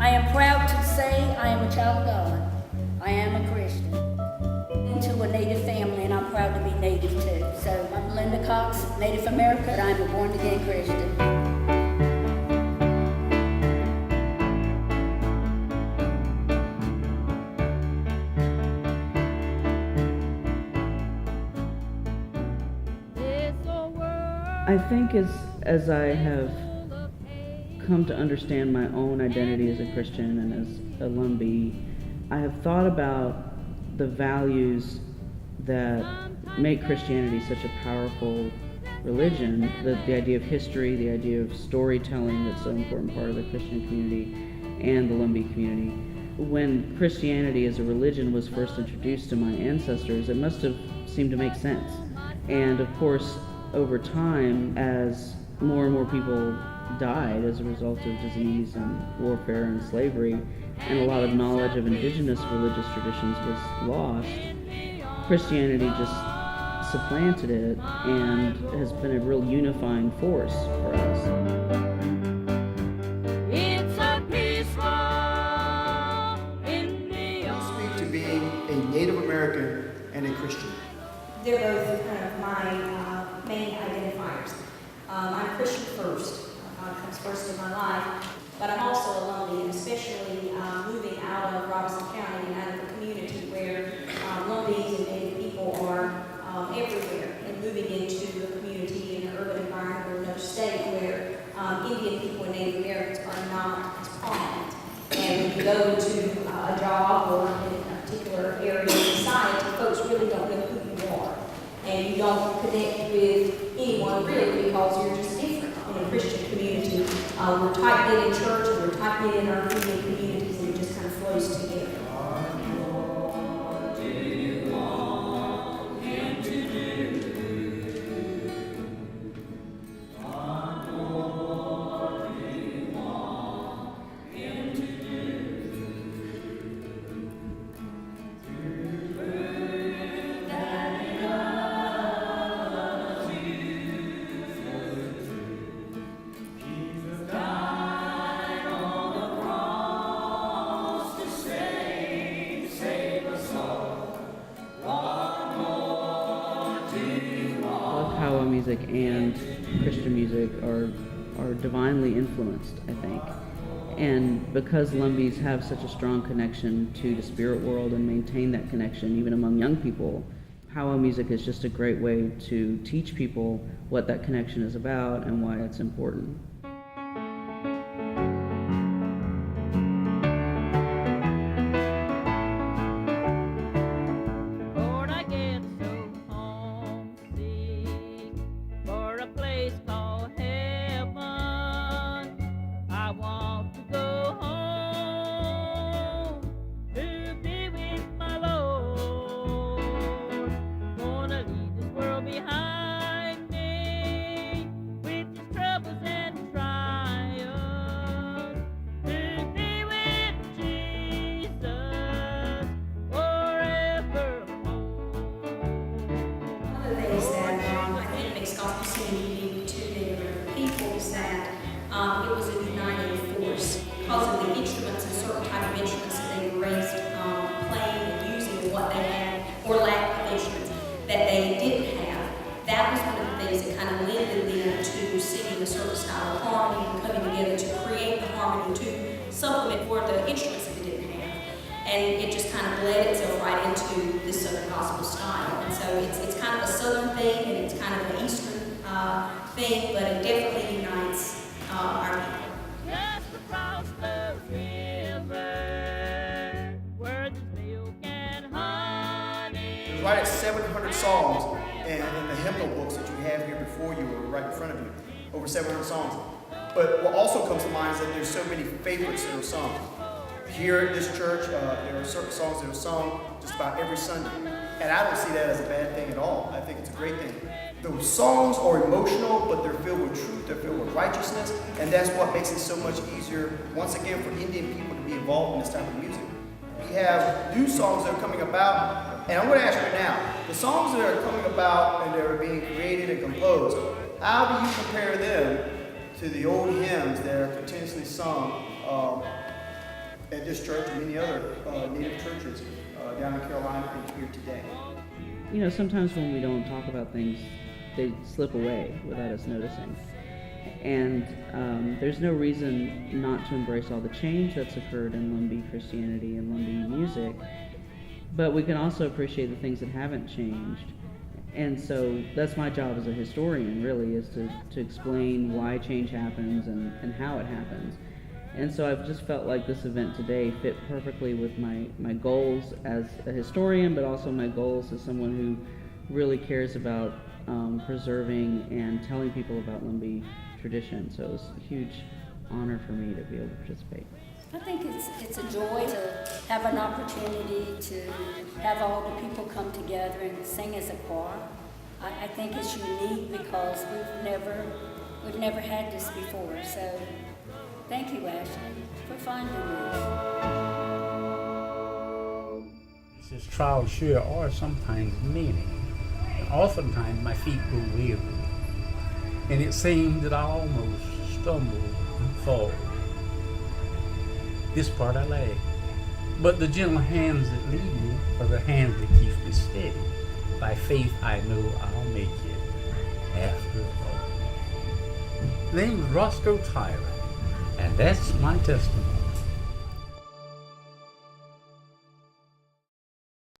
I am proud to say I am a child of God. I am a Christian. Into a Native family, and I'm proud to be Native too. So I'm Linda Cox, Native American, but I'm a born-again Christian. I think as I have come to understand my own identity as a Christian and as a Lumbee, I have thought about the values that make Christianity such a powerful religion, the idea of history, the idea of storytelling that's an important part of the Christian community and the Lumbee community. When Christianity as a religion was first introduced to my ancestors, it must have seemed to make sense. And of course, over time, as more and more people died as a result of disease and warfare and slavery, and a lot of knowledge of indigenous religious traditions was lost, Christianity just supplanted it and has been a real unifying force for us. Speak to being a Native American and a Christian. They're both kind of my main identifiers. I'm a Christian first. God comes first in my life. But I'm also a Lumbee, and especially moving out of Robeson County and out of the community where Lumbees and Native people are everywhere, and moving into a community in an urban environment or another state where Indian people and Native Americans are not as prominent. And when you go to a job or in a particular area of society, folks really don't know who you are. And you don't connect with anyone really because you're just different in a Christian community. We're tight-knit in church and we're tight-knit in our Indian communities, and it just kind of flows together. Powwow music and Christian music are divinely influenced, I think. And because Lumbees have such a strong connection to the spirit world and maintain that connection even among young people, powwow music is just a great way to teach people what that connection is about and why it's important. Unique to Native people is that it was a uniting force because of the instruments and certain type of instruments that they were raised playing and using, and what they had or lack of instruments that they didn't have. That was one of the things that kind of lended them to singing a certain style of harmony and coming together to create the harmony to supplement for the instruments that they didn't have. And it just kind of bled itself right into this Southern gospel style. And so it's kind of a Southern thing and it's kind of an Eastern thing, but it definitely unites our people. Just across the river, where there's milk and honey. There's right at 700 songs in the hymnal books that you have here before you or right in front of you. Over 700 songs. But what also comes to mind is that there's so many favorites that are sung. Here at this church, there are certain songs that are sung just about every Sunday. And I don't see that as a bad thing at all. I think it's a great thing. Those songs are emotional, but they're filled with truth, they're filled with righteousness, and that's what makes it so much easier, once again, for Indian people to be involved in this type of music. We have new songs that are coming about, and I'm going to ask you right now, the songs that are coming about and that are being created and composed, how do you compare them to the old hymns that are continuously sung at this church and many other Native churches down in Carolina and here today. You know, sometimes when we don't talk about things, they slip away without us noticing. And there's no reason not to embrace all the change that's occurred in Lumbee Christianity and Lumbee music, but we can also appreciate the things that haven't changed. And so that's my job as a historian, really, is to explain why change happens and how it happens. And so I've just felt like this event today fit perfectly with my goals as a historian, but also my goals as someone who really cares about preserving and telling people about Lumbee tradition. So it was a huge honor for me to be able to participate. I think it's a joy to have an opportunity to have all the people come together and sing as a choir. I think it's unique because we've never had this before. So thank you, Ashley, for finding this. These trials sure are sometimes many. And oftentimes my feet go weary, and it seemed that I almost stumbled and fall. This part I lack, but the gentle hands that lead me are the hands that keep me steady. By faith I know I'll make it after all. The name is Roscoe Tyler, and that's my testimony.